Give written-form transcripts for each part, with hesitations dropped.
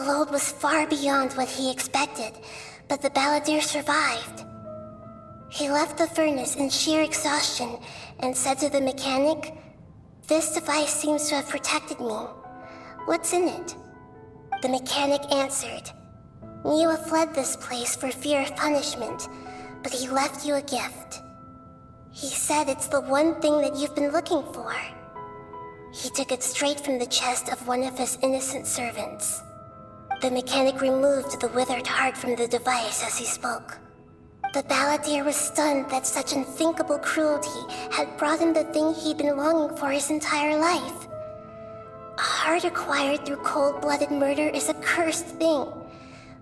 load was far beyond what he expected, but the balladeer survived. He left the furnace in sheer exhaustion and said to the mechanic, "This device seems to have protected me. What's in it?" The mechanic answered, "Niwa fled this place for fear of punishment, but he left you a gift. He said it's the one thing that you've been looking for." He took it straight from the chest of one of his innocent servants. The mechanic removed the withered heart from the device as he spoke. The balladeer was stunned that such unthinkable cruelty had brought him the thing he'd been longing for his entire life. A heart acquired through cold-blooded murder is a cursed thing,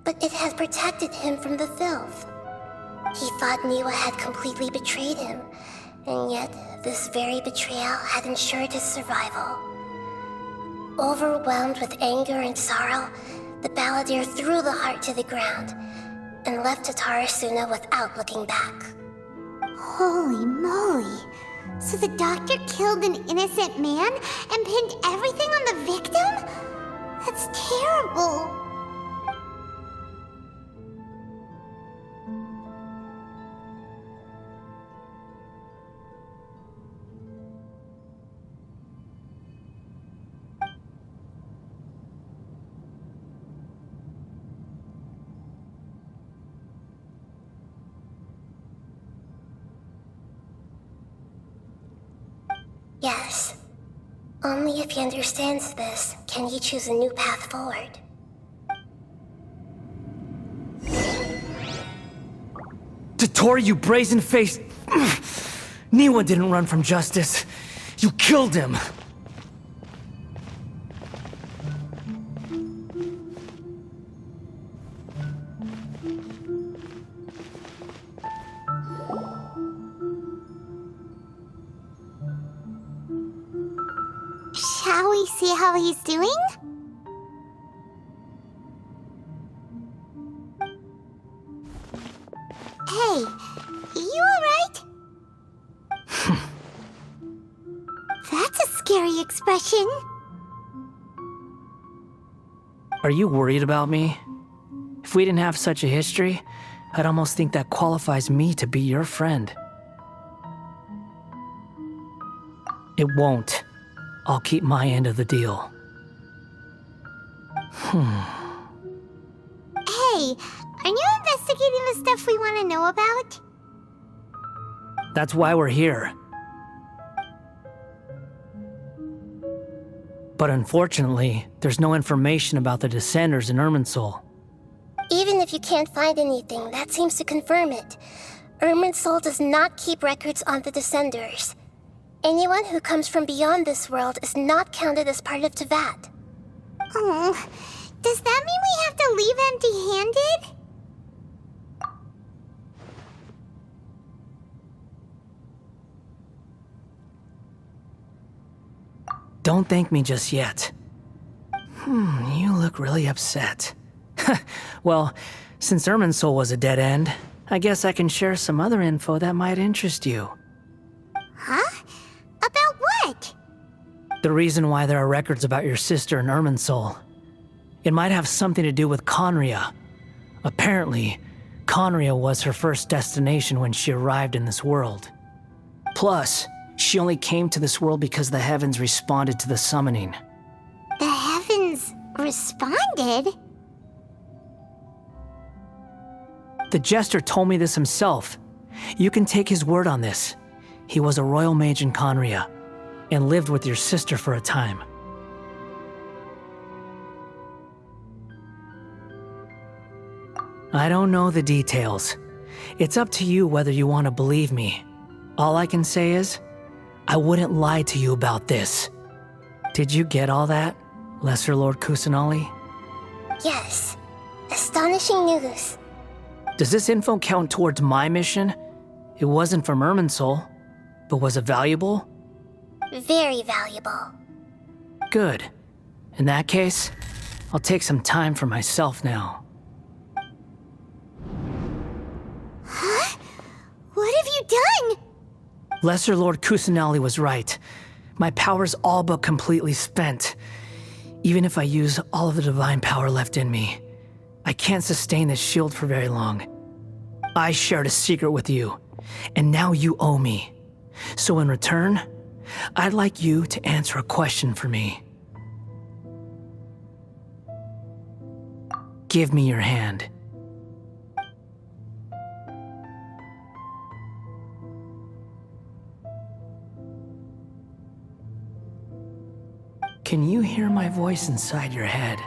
but it had protected him from the filth. He thought Niwa had completely betrayed him, and yet this very betrayal had ensured his survival. Overwhelmed with anger and sorrow, the balladeer threw the heart to the ground and left Tatarasuna without looking back. Holy moly! So the doctor killed an innocent man and pinned everything on the victim? That's terrible! Yes. Only if he understands this can he choose a new path forward. Dotori, you brazen-faced... Niwa didn't run from justice. You killed him. Shall we see how he's doing? Hey, you alright? That's a scary expression. Are you worried about me? If we didn't have such a history, I'd almost think that qualifies me to be your friend. It won't. I'll keep my end of the deal. Hey, aren't you investigating the stuff we want to know about? That's why we're here. But unfortunately, there's no information about the Descenders in Irminsul. Even if you can't find anything, that seems to confirm it. Irminsul does not keep records on the Descenders. Anyone who comes from beyond this world is not counted as part of Teyvat. Oh, does that mean we have to leave empty-handed? Don't thank me just yet. You look really upset. Well, since Irminsul was a dead end, I guess I can share some other info that might interest you. Huh? About what? The reason why there are records about your sister in Irminsul. It might have something to do with Conria. Apparently, Conria was her first destination when she arrived in this world. Plus, she only came to this world because the heavens responded to the summoning. The heavens responded? The Jester told me this himself. You can take his word on this. He was a royal mage in Conria, and lived with your sister for a time. I don't know the details. It's up to you whether you want to believe me. All I can say is, I wouldn't lie to you about this. Did you get all that, Lesser Lord Kusanali? Yes. Astonishing news. Does this info count towards my mission? It wasn't from Irminsul, but was it valuable? Very valuable. Good. In that case, I'll take some time for myself now. Huh? What have you done? Lesser Lord Kusanali was right. My power's all but completely spent. Even if I use all of the divine power left in me, I can't sustain this shield for very long. I shared a secret with you, and now you owe me. So in return, I'd like you to answer a question for me. Give me your hand. Can you hear my voice inside your head?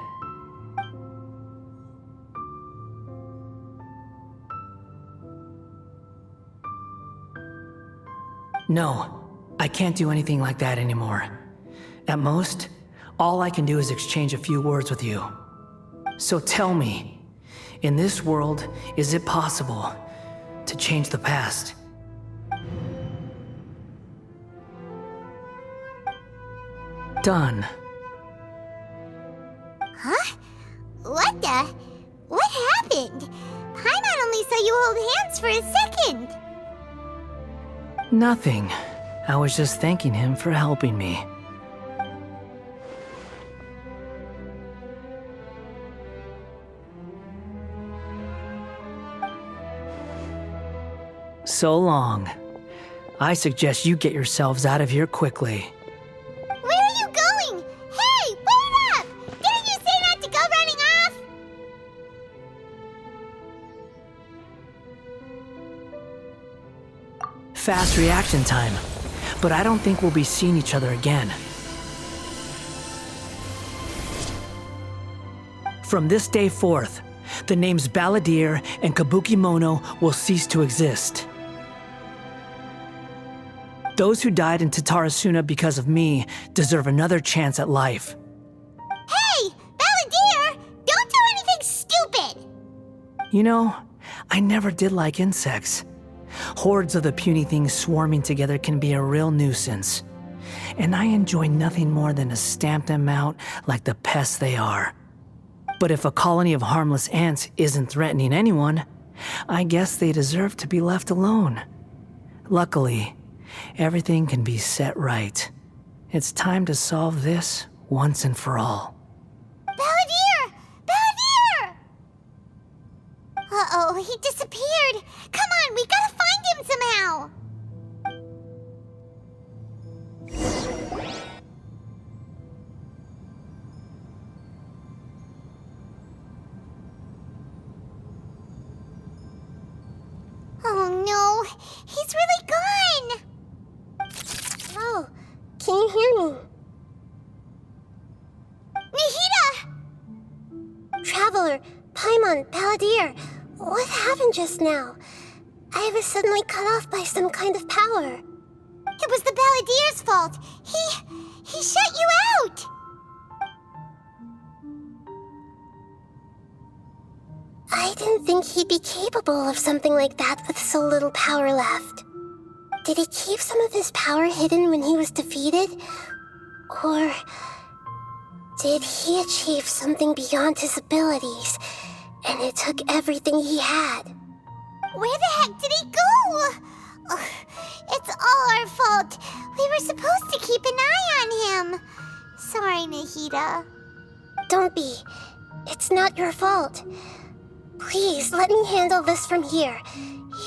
No, I can't do anything like that anymore. At most, all I can do is exchange a few words with you. So tell me, in this world, is it possible to change the past? Done. Huh? What the? What happened? Paimon only saw you hold hands for a second. Nothing. I was just thanking him for helping me. So long. I suggest you get yourselves out of here quickly. Where are you going? Hey, wait up! Didn't you say not to go running off? Fast reaction time. But I don't think we'll be seeing each other again. From this day forth, the names Balladeer and Kabukimono will cease to exist. Those who died in Tatarasuna because of me deserve another chance at life. Hey, Balladeer! Don't do anything stupid! You know, I never did like insects. Hordes of the puny things swarming together can be a real nuisance. And I enjoy nothing more than to stamp them out like the pests they are. But if a colony of harmless ants isn't threatening anyone, I guess they deserve to be left alone. Luckily, everything can be set right. It's time to solve this once and for all. Balladeer! Balladeer! Uh-oh, he disappeared. Come on, we gotta find him somehow. Oh no, he's really gone. Oh, can you hear me? Nihida! Traveler, Paimon, Balladeer, what happened just now? I was suddenly cut off by some kind of power. It was the Balladeer's fault. He shut you out. I didn't think he'd be capable of something like that with so little power left. Did he keep some of his power hidden when he was defeated? Or did he achieve something beyond his abilities, and it took everything he had? Where the heck did he go? Ugh, it's all our fault. We were supposed to keep an eye on him. Sorry, Nihida. Don't be. It's not your fault. Please, let me handle this from here,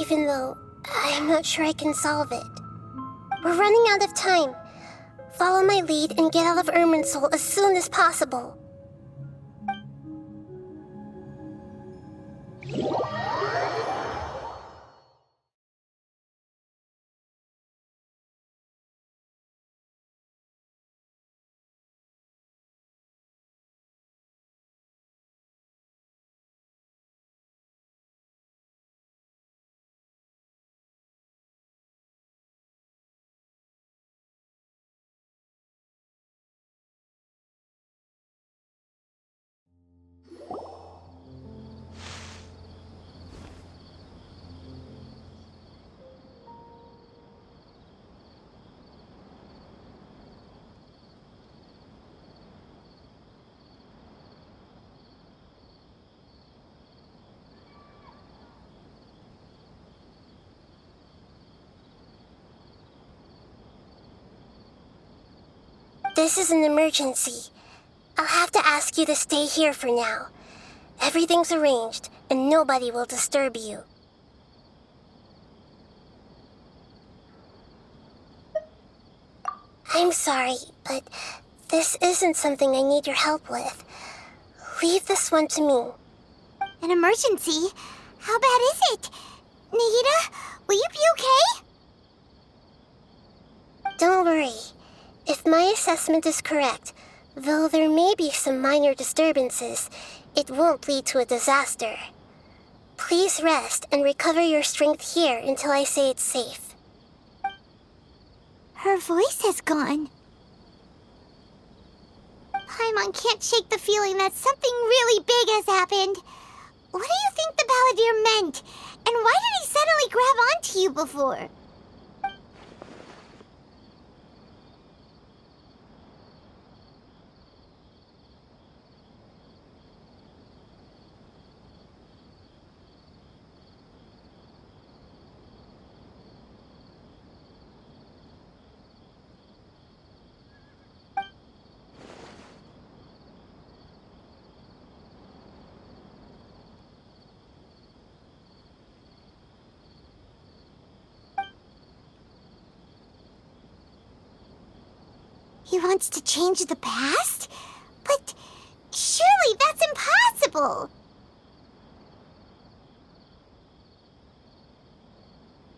even though I'm not sure I can solve it. We're running out of time. Follow my lead and get out of Irminsul as soon as possible. This is an emergency. I'll have to ask you to stay here for now. Everything's arranged, and nobody will disturb you. I'm sorry, but this isn't something I need your help with. Leave this one to me. An emergency? How bad is it? Nahida, will you be okay? Don't worry. If my assessment is correct, though there may be some minor disturbances, it won't lead to a disaster. Please rest and recover your strength here until I say it's safe. Her voice has gone. Paimon can't shake the feeling that something really big has happened. What do you think the Balladeer meant? And why did he suddenly grab onto you before? He wants to change the past? But surely that's impossible!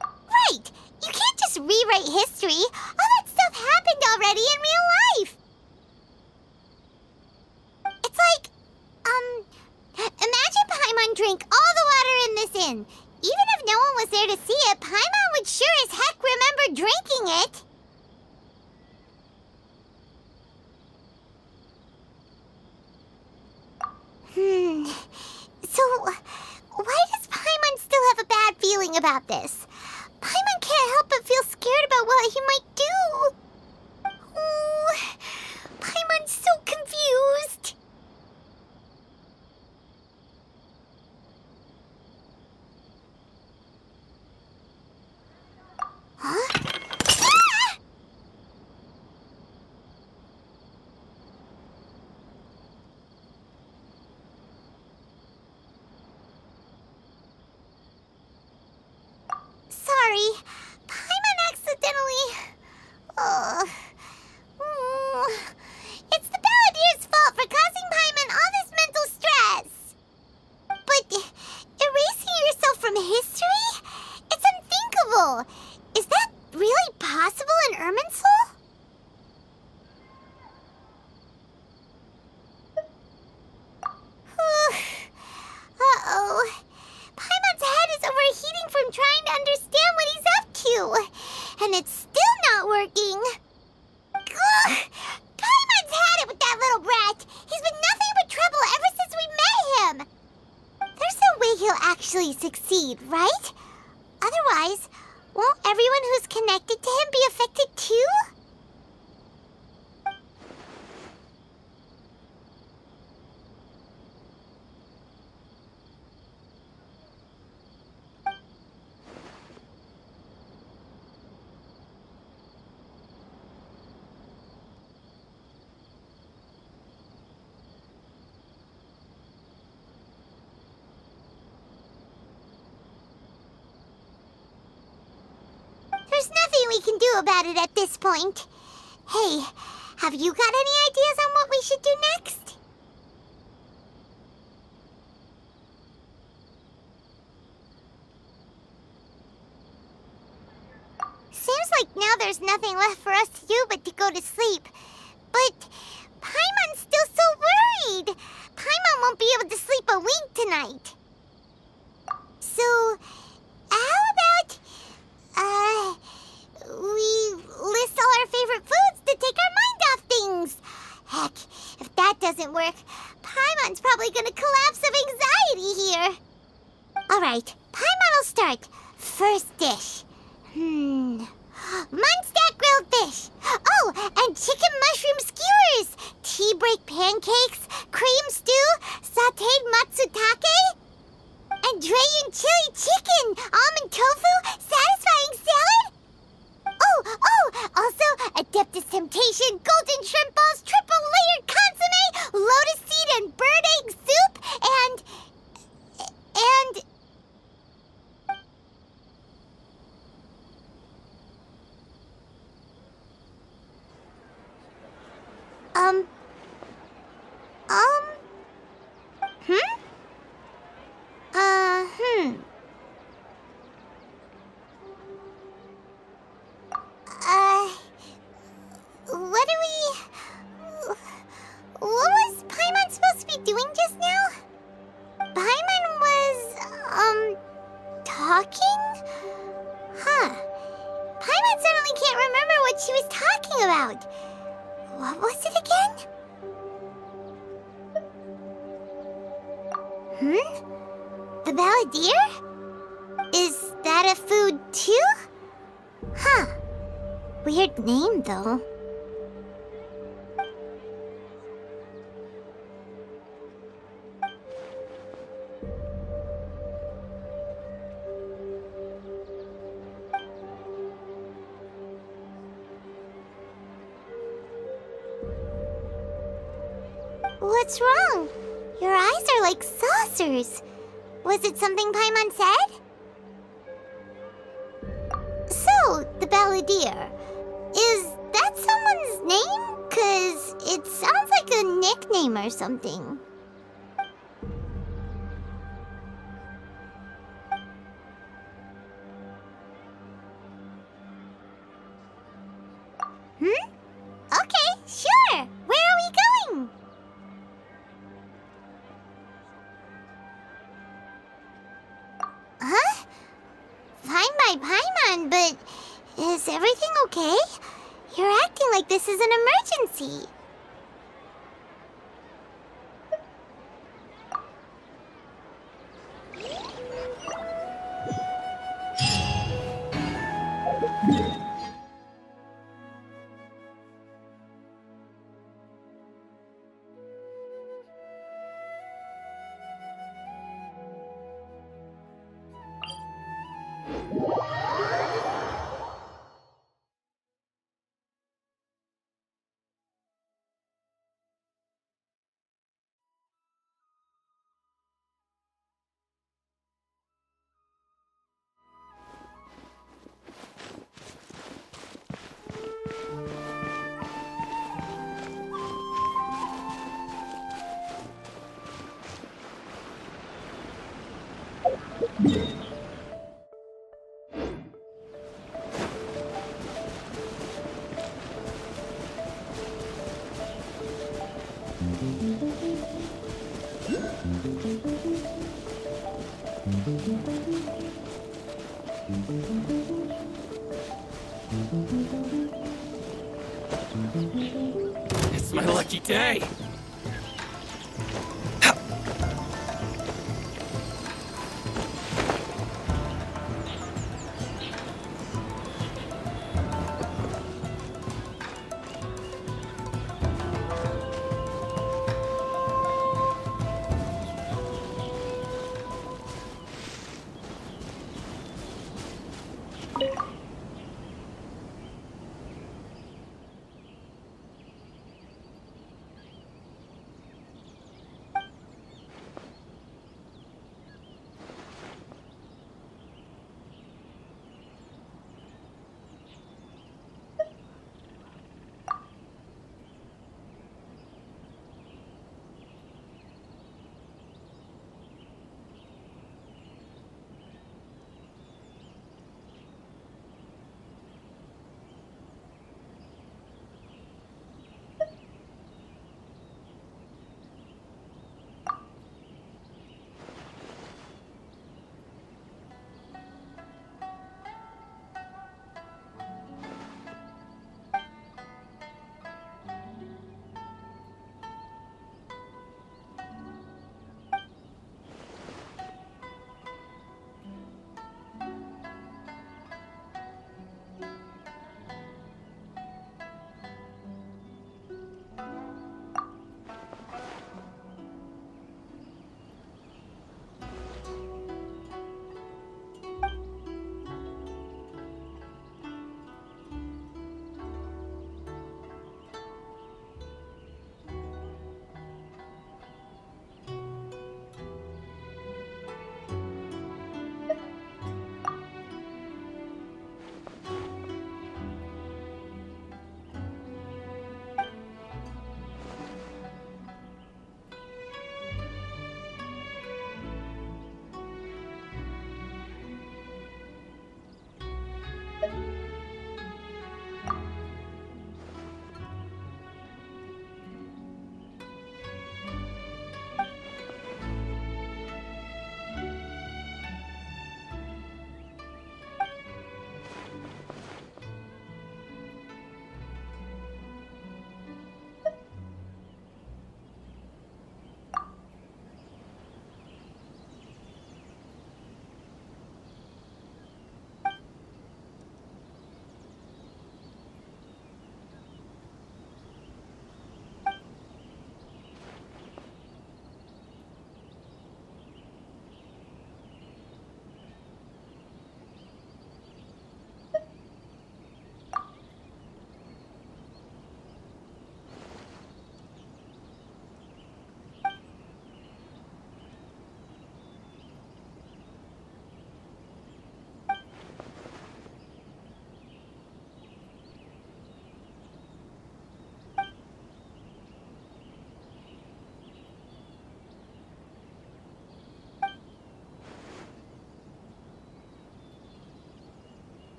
Right! You can't just rewrite history! All that stuff happened already in real life! It's like, imagine Paimon drank all the water in this inn. Even if no one was there to see it, Paimon would sure as heck remember drinking it! So, why does Paimon still have a bad feeling about this? Paimon can't help but feel scared about what he might do. Oh, Paimon's so confused. Huh? Ah! Sorry, Paimon accidentally... It's the Balladeer's fault for causing Paimon all this mental stress. But erasing yourself from history? It's unthinkable. Is that really possible in Irminsul? Uh-oh. Paimon's head is overheating from trying to understand what he's up to. And it's still not working. Ugh! Paimon's had it with that little brat. He's been nothing but trouble ever since we met him. There's no way he'll actually succeed, right? Otherwise, won't everyone who's connected to him be affected too? There's nothing we can do about it at this point. Hey, have you got any ideas on what we should do next? Seems like now there's nothing left for us to do but to go to sleep. But Paimon's still so worried. Paimon won't be able to sleep a wink tonight. So, how about... we list all our favorite foods to take our mind off things. Heck, if that doesn't work, Paimon's probably gonna collapse of anxiety here. Alright, Paimon will start. First dish. Munstack grilled fish. Oh, and chicken mushroom skewers. Tea break pancakes, cream stew, sauteed matsutake, and Dragon chili chicken, almond tofu, satisfying salad. Oh, also Adeptus Temptation, golden shrimp balls, triple layered consomme, soup and... Um... Hmm? What do we... What was Paimon supposed to be doing just now? Paimon was, talking? Huh. Paimon suddenly can't remember what she was talking about. What was it again? The Balladeer? Is that a food too? Huh. Weird name, though. What's wrong? Your eyes are like saucers. Was it something Paimon said? So, the Balladeer. Is that someone's name? 'Cause it sounds like a nickname or something. Okay, sure. Where are we going? Huh? Fine by Paimon, but is everything okay? You're acting like this is an emergency. It's my lucky day.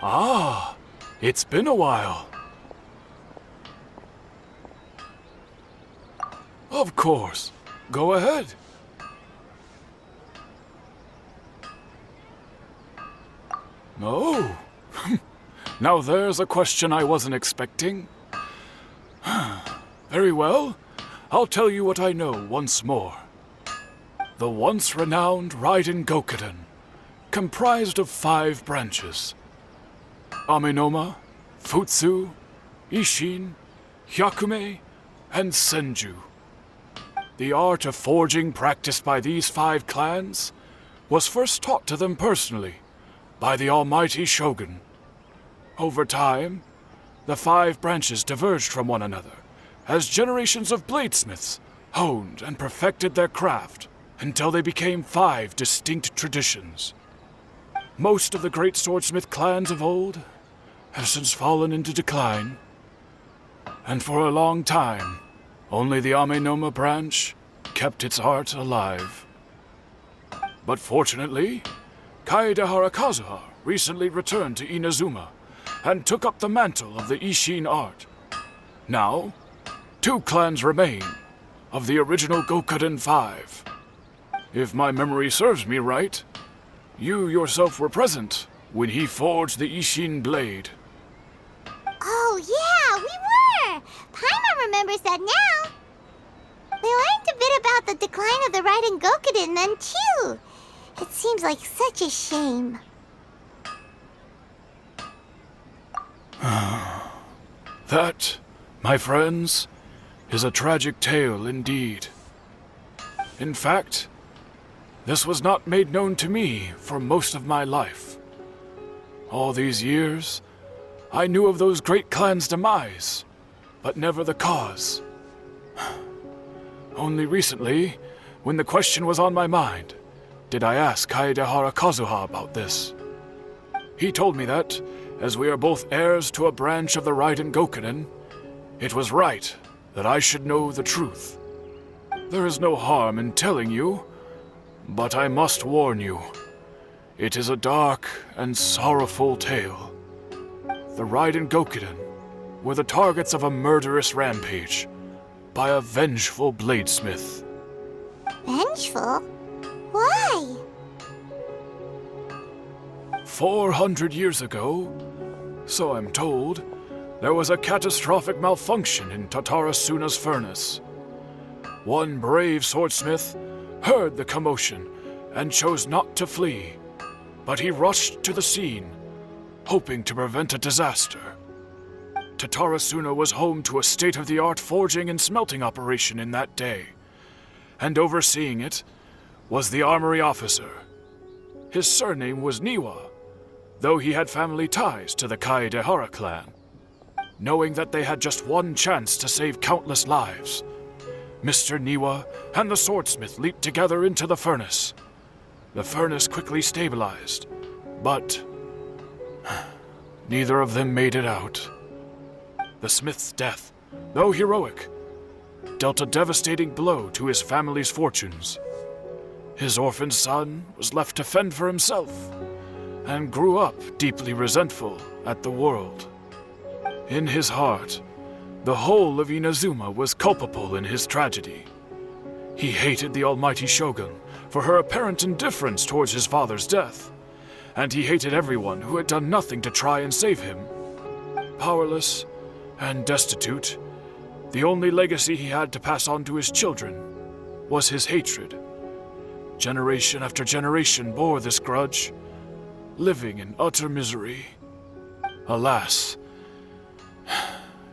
Ah, it's been a while. Of course. Go ahead. Oh. Now there's a question I wasn't expecting. Very well. I'll tell you what I know once more. The once renowned Raiden Gokuden, comprised of 5 branches. Amenoma, Futsu, Ishin, Hyakume, and Senju. The art of forging practiced by these 5 clans was first taught to them personally by the almighty Shogun. Over time, the 5 branches diverged from one another as generations of bladesmiths honed and perfected their craft until they became 5 distinct traditions. Most of the great swordsmith clans of old have since fallen into decline, and for a long time, only the Amenoma branch kept its art alive. But fortunately, Kaedehara Kazuha recently returned to Inazuma and took up the mantle of the Ishin art. Now, 2 clans remain of the original Gokuden 5. If my memory serves me right, you yourself were present when he forged the Ishin blade. Oh, yeah, we were! Paimon remembers that now. We learned a bit about the decline of the Raiden Gokuden then, too. It seems like such a shame. That, my friends, is a tragic tale indeed. In fact, this was not made known to me for most of my life. All these years, I knew of those great clans' demise, but never the cause. Only recently, when the question was on my mind, did I ask Kaedehara Kazuha about this. He told me that, as we are both heirs to a branch of the Raiden Gokuden, it was right that I should know the truth. There is no harm in telling you, but I must warn you. It is a dark and sorrowful tale. The Raiden Gokuden were the targets of a murderous rampage by a vengeful bladesmith. Vengeful? Why? 400 years ago, so I'm told, there was a catastrophic malfunction in Tatarasuna's furnace. One brave swordsmith heard the commotion and chose not to flee, but he rushed to the scene, hoping to prevent a disaster. Tatarasuna was home to a state-of-the-art forging and smelting operation in that day, and overseeing it was the armory officer. His surname was Niwa, though he had family ties to the Kaedehara clan. Knowing that they had just one chance to save countless lives, Mr. Niwa and the swordsmith leaped together into the furnace. The furnace quickly stabilized, but neither of them made it out. The smith's death, though heroic, dealt a devastating blow to his family's fortunes. His orphan son was left to fend for himself, and grew up deeply resentful at the world. In his heart, the whole of Inazuma was culpable in his tragedy. He hated the almighty Shogun for her apparent indifference towards his father's death, and he hated everyone who had done nothing to try and save him. Powerless and destitute, the only legacy he had to pass on to his children was his hatred. Generation after generation bore this grudge, living in utter misery. Alas,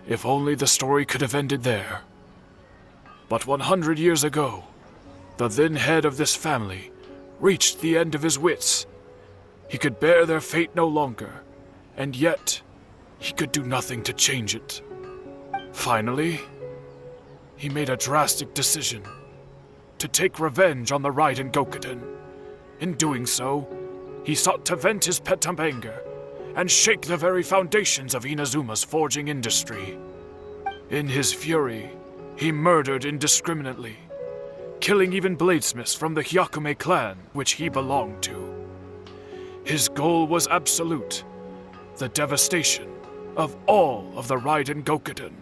if only the story could have ended there. But 100 years ago, the then head of this family reached the end of his wits. He could bear their fate no longer, and yet he could do nothing to change it. Finally, he made a drastic decision to take revenge on the Raiden Gokuden. In doing so, he sought to vent his pent-up anger and shake the very foundations of Inazuma's forging industry. In his fury, he murdered indiscriminately, killing even bladesmiths from the Hyakume clan which he belonged to. His goal was absolute, the devastation of all of the Raiden Gokuden.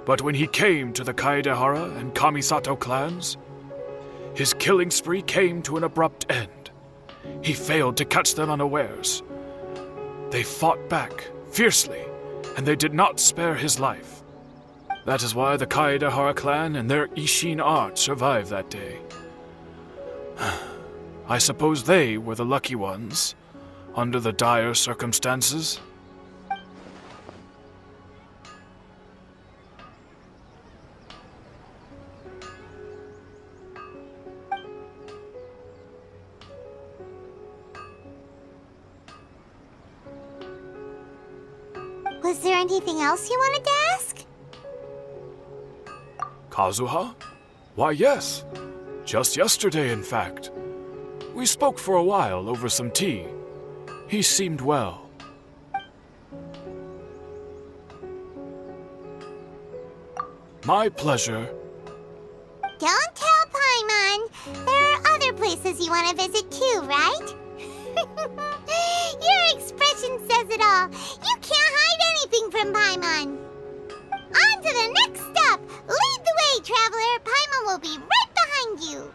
But when he came to the Kaedehara and Kamisato clans, his killing spree came to an abrupt end. He failed to catch them unawares. They fought back fiercely, and they did not spare his life. That is why the Kaedehara clan and their Ishin art survived that day. I suppose they were the lucky ones, under the dire circumstances. Was there anything else you wanted to ask? Kazuha? Why, yes. Just yesterday, in fact. We spoke for a while over some tea. He seemed well. My pleasure. Don't tell Paimon. There are other places you want to visit too, right? Your expression says it all. You can't hide anything from Paimon. On to the next stop. Lead the way, traveler. Paimon will be right behind you.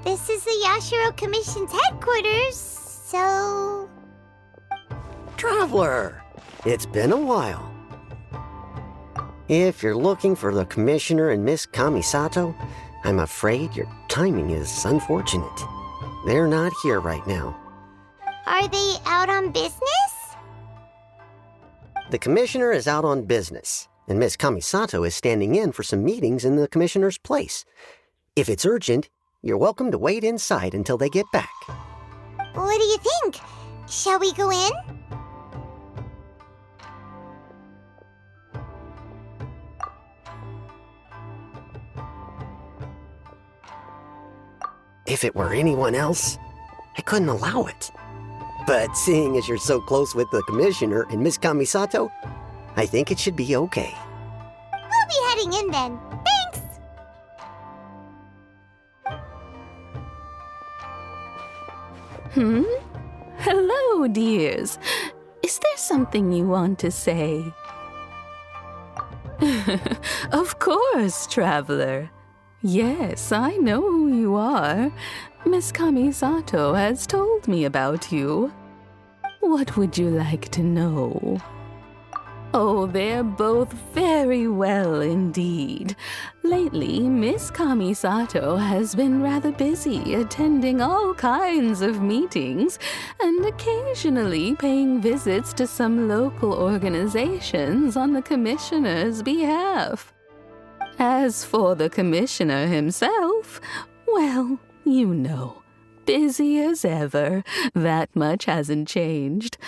This is the Yashiro Commission's headquarters, so... Traveler, it's been a while. If you're looking for the Commissioner and Miss Kamisato, I'm afraid your timing is unfortunate. They're not here right now. Are they out on business? The Commissioner is out on business, and Miss Kamisato is standing in for some meetings in the Commissioner's place. If it's urgent, you're welcome to wait inside until they get back. What do you think? Shall we go in? If it were anyone else, I couldn't allow it. But seeing as you're so close with the Commissioner and Miss Kamisato, I think it should be okay. We'll be heading in then. Thanks! Hello, dears. Is there something you want to say? Of course, traveler. Yes, I know who you are. Miss Kamisato has told me about you. What would you like to know? Oh, they're both very well indeed. Lately, Miss Kamisato has been rather busy attending all kinds of meetings and occasionally paying visits to some local organizations on the commissioner's behalf. As for the commissioner himself, well, you know, busy as ever. That much hasn't changed.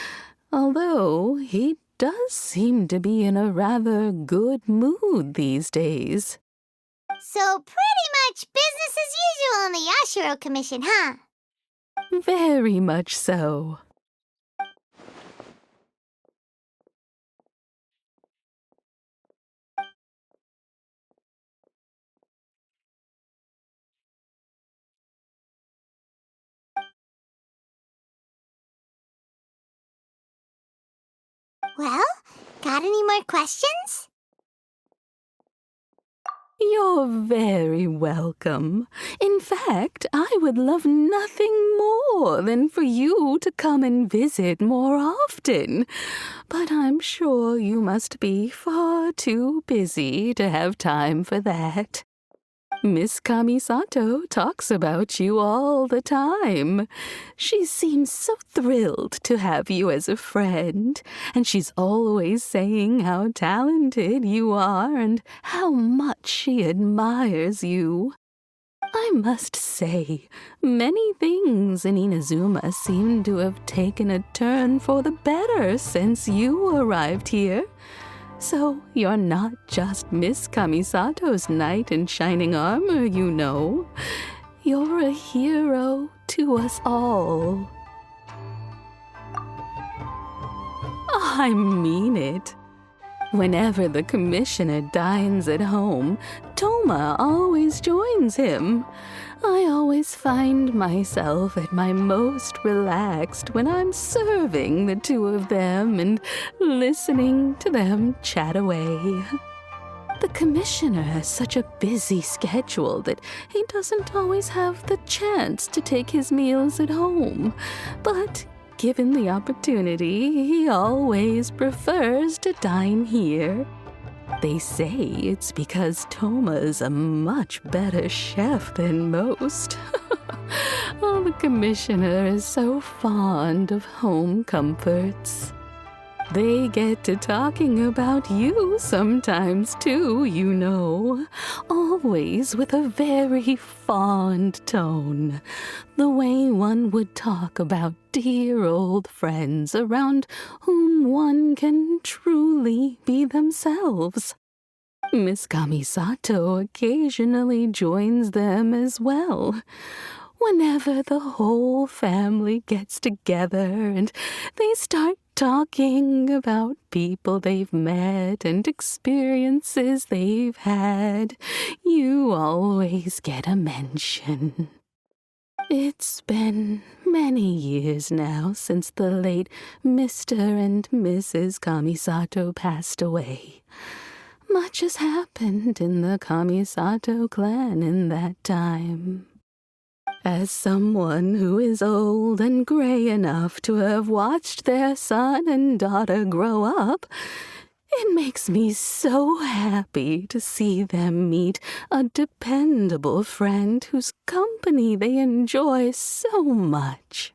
Although he does seem to be in a rather good mood these days. So pretty much business as usual in the Yashiro Commission, huh? Very much so. Well, got any more questions? You're very welcome. In fact, I would love nothing more than for you to come and visit more often. But I'm sure you must be far too busy to have time for that. Miss Kamisato talks about you all the time. She seems so thrilled to have you as a friend, and she's always saying how talented you are and how much she admires you. I must say, many things in Inazuma seem to have taken a turn for the better since you arrived here. So you're not just Miss Kamisato's knight in shining armor, you know. You're a hero to us all. I mean it. Whenever the commissioner dines at home, Toma always joins him. I always find myself at my most relaxed when I'm serving the two of them and listening to them chat away. The commissioner has such a busy schedule that he doesn't always have the chance to take his meals at home, but given the opportunity, he always prefers to dine here. They say it's because Toma's a much better chef than most. Oh, the commissioner is so fond of home comforts. They get to talking about you sometimes too, you know, always with a very fond tone, the way one would talk about dear old friends around whom one can truly be themselves. Miss Kamisato occasionally joins them as well. Whenever the whole family gets together and they start talking about people they've met and experiences they've had, you always get a mention. It's been many years now since the late Mr. and Mrs. Kamisato passed away. Much has happened in the Kamisato clan in that time. As someone who is old and gray enough to have watched their son and daughter grow up, it makes me so happy to see them meet a dependable friend whose company they enjoy so much.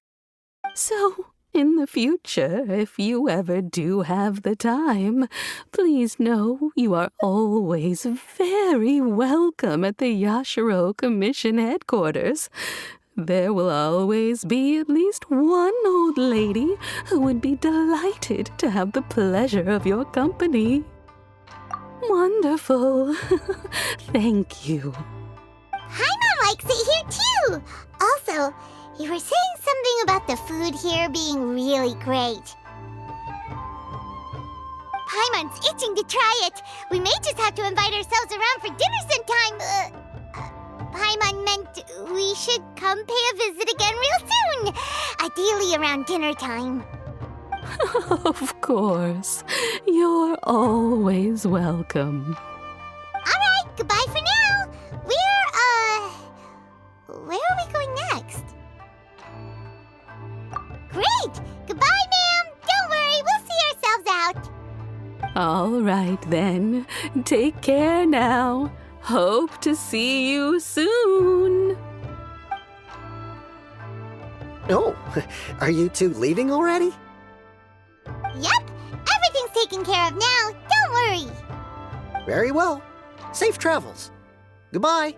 So, in the future, if you ever do have the time, please know you are always very welcome at the Yashiro Commission headquarters. There will always be at least one old lady who would be delighted to have the pleasure of your company. Wonderful. Thank you. Paimon likes it here too. Also, you were saying something about the food here being really great. Paimon's itching to try it. We may just have to invite ourselves around for dinner sometime. Paimon meant we should come pay a visit again real soon. Ideally around dinner time. Of course. You're always welcome. Alright, goodbye for now. We're All right then. Take care now. Hope to see you soon. Oh, are you two leaving already? Yep, everything's taken care of now. Don't worry. Very well. Safe travels. Goodbye.